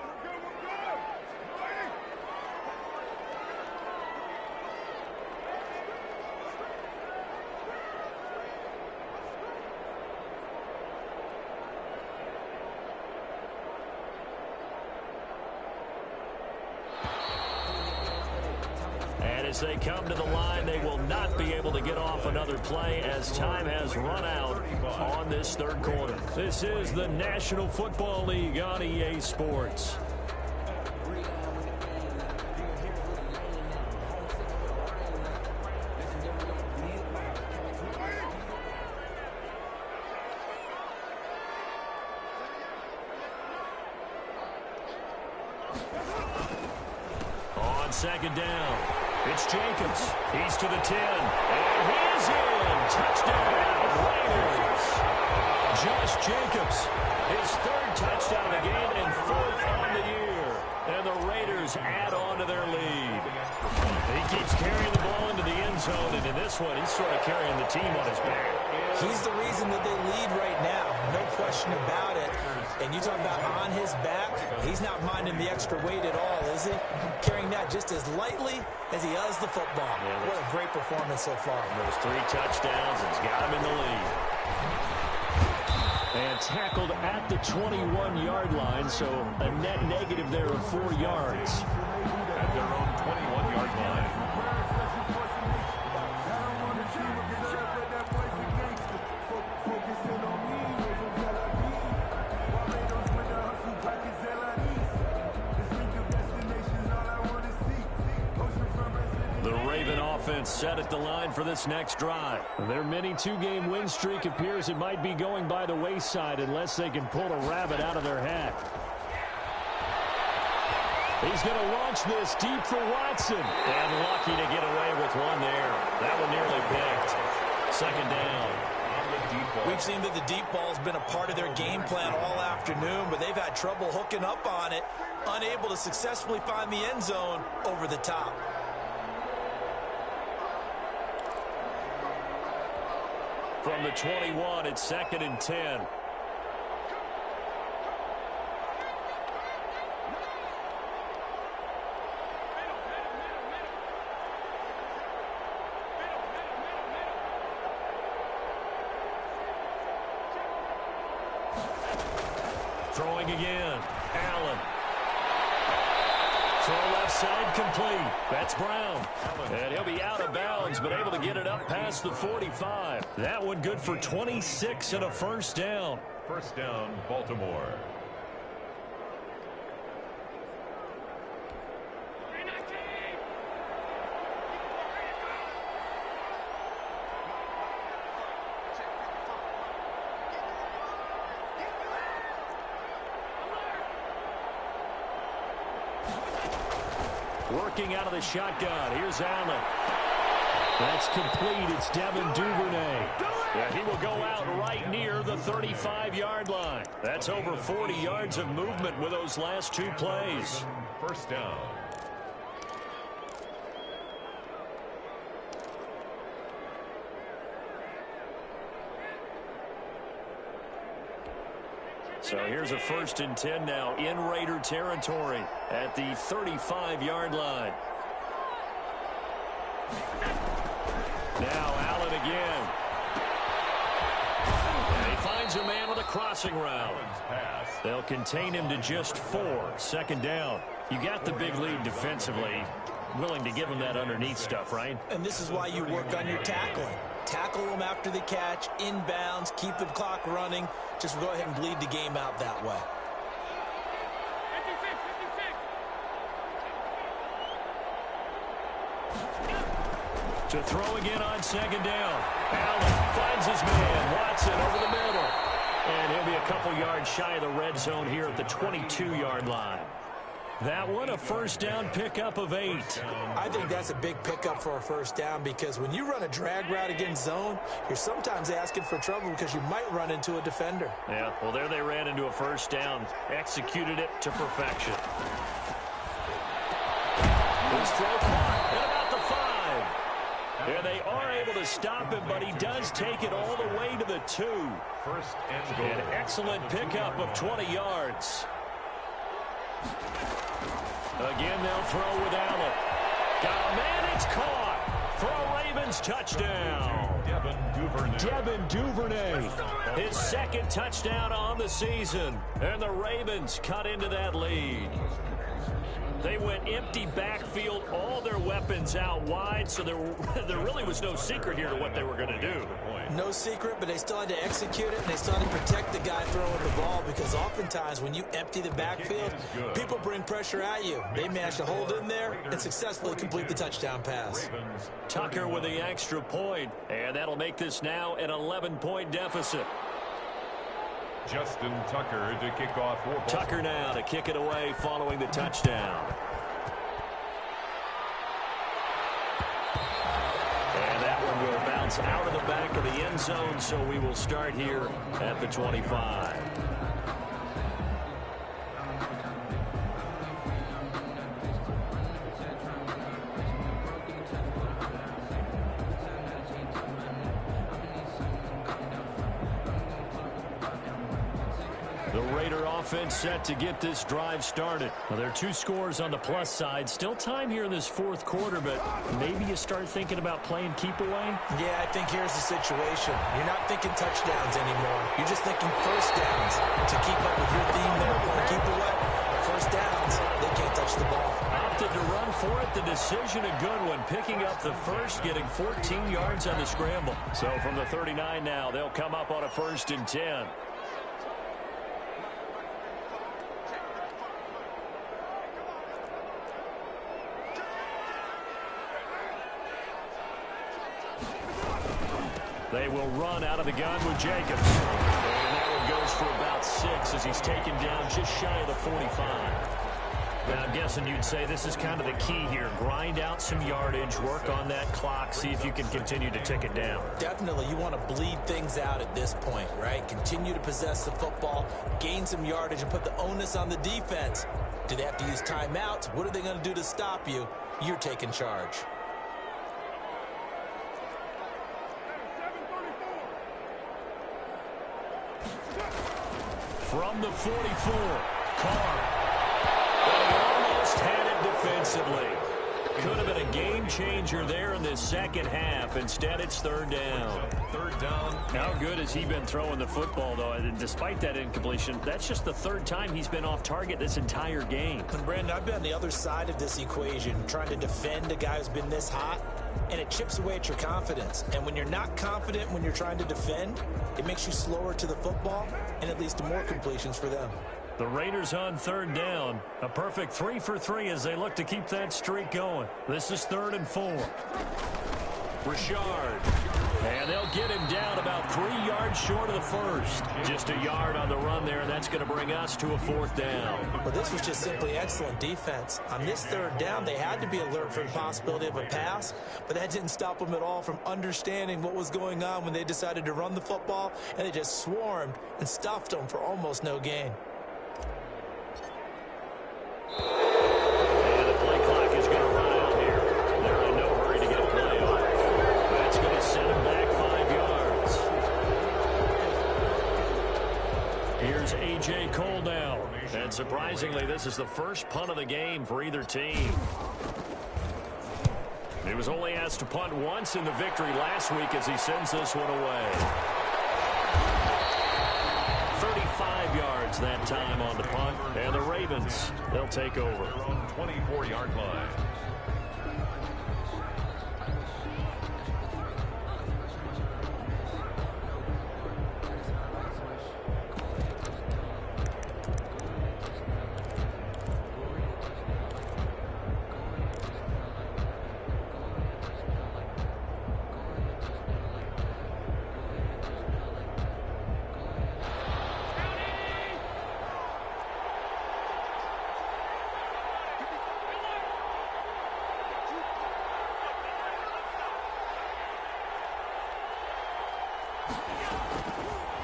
And as they come to the line, they will not be able to get off another play as time has run out on this 3rd quarter. This is the National Football League on EA Sports. On 2nd down. It's Jacobs. He's to the 10. And he is in. Touchdown, Raiders. Josh Jacobs, his third touchdown of the game and fourth on the year. And the Raiders add on to their lead. He keeps carrying the ball into the end zone, and in this one, he's sort of carrying the team on his back. He's the reason that they lead right now. No question about it. And you talk about on his back, he's not minding the extra weight at all, is he? Carrying that just as lightly as he does the football. Yeah, what a great performance so far. Those 3 touchdowns, it's got him in the lead. And tackled at the 21-yard line, so a net negative there of 4 yards. At their own 21-yard line. The Raven offense set at the line for this next drive. Their mini 2-game win streak appears it might be going by the wayside unless they can pull a rabbit out of their hat. He's going to launch this deep for Watson. And lucky to get away with one there. That one nearly picked. Second down. We've seen that the deep ball has been a part of their game plan all afternoon, but they've had trouble hooking up on it, unable to successfully find the end zone over the top. From the 21, it's 2nd and 10. Throwing again. Allen. Throw left side complete. That's Brown. And he'll be out of bounds, but able to get it up past the 45. That one good for 26 and a first down. First down, Baltimore. Working out of the shotgun. Here's Allen. That's complete. It's Devin Duvernay. And he will go out right near the 35-yard line. That's over 40 yards of movement with those last 2 plays. First down. So here's a 1st and 10 now in Raider territory at the 35-yard line. Now Allen again. And he finds a man with a crossing route. They'll contain him to just 4. 2nd down. You got the big lead defensively. Willing to give him that underneath stuff, right? And this is why you work on your tackling. Tackle them after the catch, inbounds, keep the clock running. Just go ahead and bleed the game out that way. To throw again on 2nd down. Allen finds his man. Watson over the middle. And he'll be a couple yards shy of the red zone here at the 22-yard line. That one, a first down pickup of 8. I think that's a big pickup for a first down because when you run a drag route against zone, you're sometimes asking for trouble because you might run into a defender. Yeah, well, there they ran into a first down. Executed it to perfection. His throw caught at about the 5. Yeah, they are able to stop him, but he does take it all the way to the 2. First and goal. An excellent pickup of 20 yards. Again, they'll throw with Allen. Got a man, it's caught for a Ravens touchdown. Devin Duvernay, his 2nd touchdown on the season. And the Ravens cut into that lead. They went empty backfield, all their weapons out wide, so there really was no secret here to what they were going to do. No secret, but they still had to execute it, and they still had to protect the guy throwing the ball because oftentimes when you empty the backfield, people bring pressure at you. They managed to hold in there and successfully complete the touchdown pass. Tucker with the extra point, and that'll make this now an 11-point deficit. Justin Tucker to kick off for Baltimore. Tucker now to kick it away following the touchdown. offense out of the back of the end zone, so we will start here at the 25. The Raider offense set to get this drive started. Well, there are 2 scores on the plus side. Still time here in this fourth quarter, but maybe you start thinking about playing keep away? Yeah, I think here's the situation. You're not thinking touchdowns anymore. You're just thinking first downs to keep up with your theme there. Playing keep away. First downs, they can't touch the ball. Opted to run for it. The decision a good one. Picking up the first, getting 14 yards on the scramble. So from the 39 now, they'll come up on a 1st and 10. They will run out of the gun with Jacobs. And that one goes for about 6 as he's taken down just shy of the 45. Now, I'm guessing you'd say this is kind of the key here. Grind out some yardage, work on that clock, see if you can continue to tick it down. Definitely. You want to bleed things out at this point, right? Continue to possess the football, gain some yardage, and put the onus on the defense. Do they have to use timeouts? What are they going to do to stop you? You're taking charge. From the 44, Carr. They almost had it defensively. Could have been a game changer there in this second half. Instead, it's 3rd down. 3rd down. How good has he been throwing the football, though? And despite that incompletion, that's just the 3rd time he's been off target this entire game. And Brandon, I've been on the other side of this equation, trying to defend a guy who's been this hot, and it chips away at your confidence. And when you're not confident when you're trying to defend, it makes you slower to the football, and it leads to more completions for them. The Raiders on 3rd down. A perfect 3 for 3 as they look to keep that streak going. This is 3rd and 4. Richard. And they'll get him down about 3 yards short of the first. Just a yard on the run there, and that's going to bring us to a 4th down. Well, this was just simply excellent defense. On this 3rd down, they had to be alert for the possibility of a pass, but that didn't stop them at all from understanding what was going on when they decided to run the football, and they just swarmed and stuffed them for almost no gain. And the play clock is going to run out here. They're in no hurry to get a play off. That's going to set him back 5 yards. Here's A.J. Cole now. And surprisingly, this is the first punt of the game for either team. He was only asked to punt once in the victory last week as he sends this one away. 35 yards that time on the punt. And the Ravens, they'll take over. Their own 24-yard line.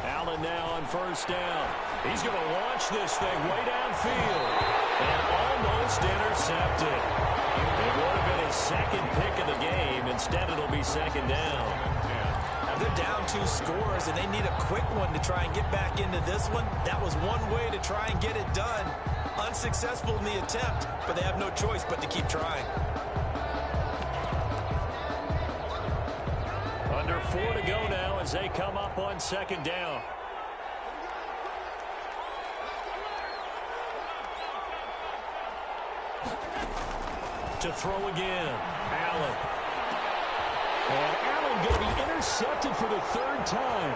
Allen now on 1st down. He's going to launch this thing way downfield. And almost intercepted. It would have been his 2nd pick of the game. Instead, it'll be 2nd down. Now they're down 2 scores, and they need a quick one to try and get back into this one. That was one way to try and get it done. Unsuccessful in the attempt, but they have no choice but to keep trying. Under 4 to go now as they come up on 2nd down. To throw again, Allen. And Allen going to be intercepted for the 3rd time.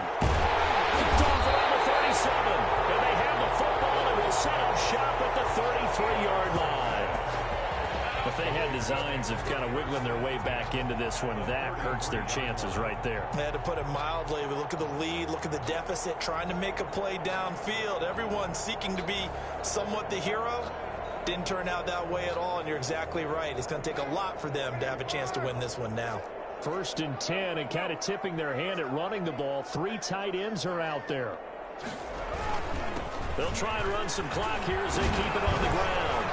Kicked off around the 37. And they have the football and will set up shop at the 33-yard line. If they had designs of kind of wiggling their way back into this one, that hurts their chances right there. They had to put it mildly. We look at the lead, look at the deficit, trying to make a play downfield. Everyone seeking to be somewhat the hero. Didn't turn out that way at all, and you're exactly right. It's going to take a lot for them to have a chance to win this one now. 1st and 10, and kind of tipping their hand at running the ball. 3 tight ends are out there. They'll try and run some clock here as they keep it on the ground.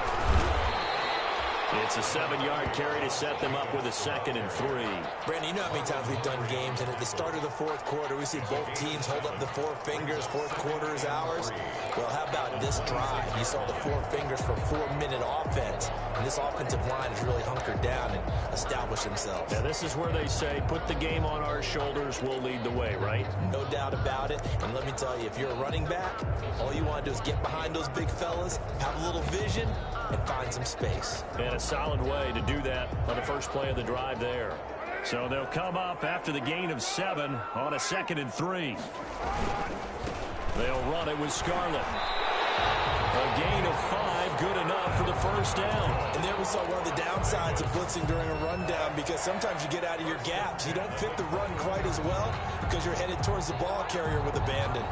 It's a 7-yard carry to set them up with a 2nd and 3. Brandon, you know how many times we've done games, and at the start of the 4th quarter, we see both teams hold up the 4 fingers, 4th quarter is ours. Well, how about this drive? You saw the 4 fingers for 4-minute offense, and this offensive line has really hunkered down and established themselves. Now, this is where they say, put the game on our shoulders, we'll lead the way, right? No doubt about it, and let me tell you, if you're a running back, all you want to do is get behind those big fellas, have a little vision, and find some space. And a solid way to do that on the first play of the drive there. So they'll come up after the gain of 7 on a 2nd and 3. They'll run it with Scarlett. A gain of 5, good enough for the first down. And there we saw one of the downsides of blitzing during a rundown, because sometimes you get out of your gaps. You don't fit the run quite as well because you're headed towards the ball carrier with abandon.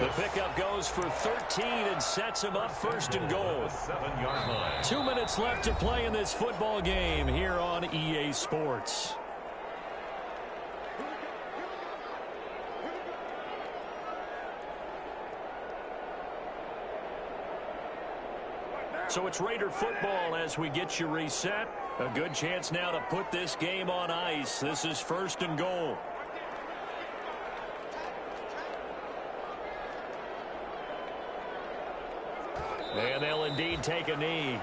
The pickup goes for 13 and sets him up 1st and goal. 7-yard line. 2 minutes left to play in this football game here on EA Sports. So it's Raider football as we get you reset. A good chance now to put this game on ice. This is 1st and goal. And they'll indeed take a knee.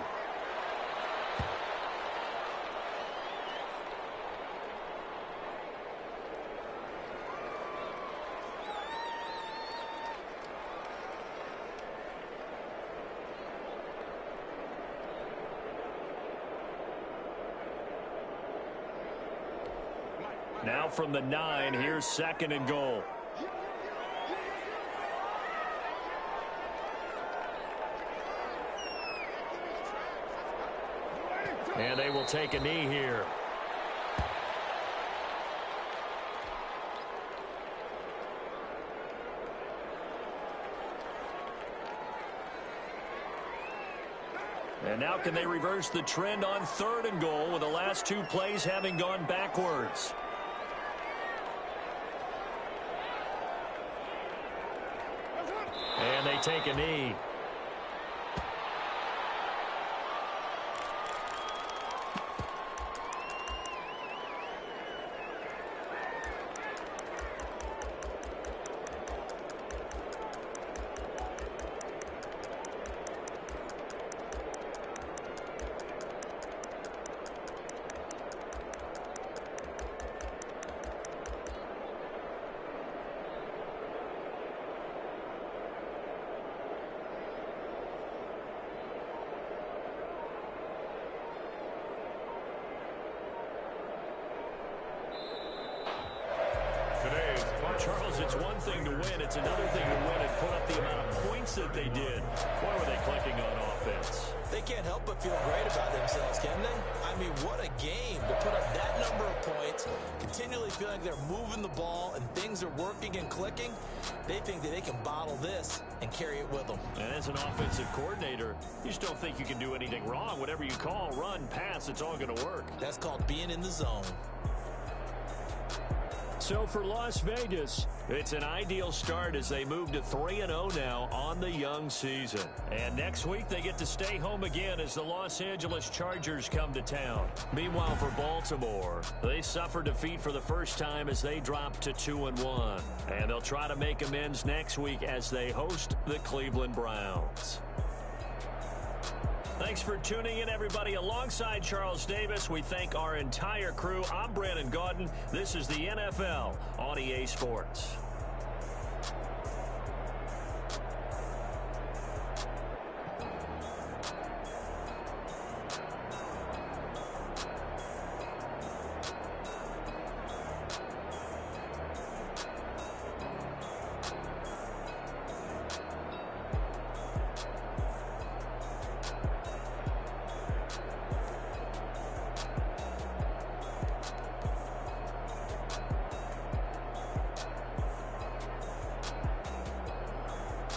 Now from the 9, here's 2nd and goal. And they will take a knee here. And now can they reverse the trend on 3rd and goal with the last 2 plays having gone backwards? And they take a knee. Charles, it's one thing to win. It's another thing to win and put up the amount of points that they did. Boy, were they clicking on offense. They can't help but feel great about themselves, can they? I mean, what a game to put up that number of points, continually feeling they're moving the ball and things are working and clicking. They think that they can bottle this and carry it with them. And as an offensive coordinator, you just don't think you can do anything wrong. Whatever you call, run, pass, it's all going to work. That's called being in the zone. So for Las Vegas, it's an ideal start as they move to 3-0 now on the young season. And next week they get to stay home again as the Los Angeles Chargers come to town. Meanwhile for Baltimore, they suffer defeat for the first time as they drop to 2-1. And they'll try to make amends next week as they host the Cleveland Browns. Thanks for tuning in, everybody. Alongside Charles Davis, we thank our entire crew. I'm Brandon Gaudin. This is the NFL on EA Sports.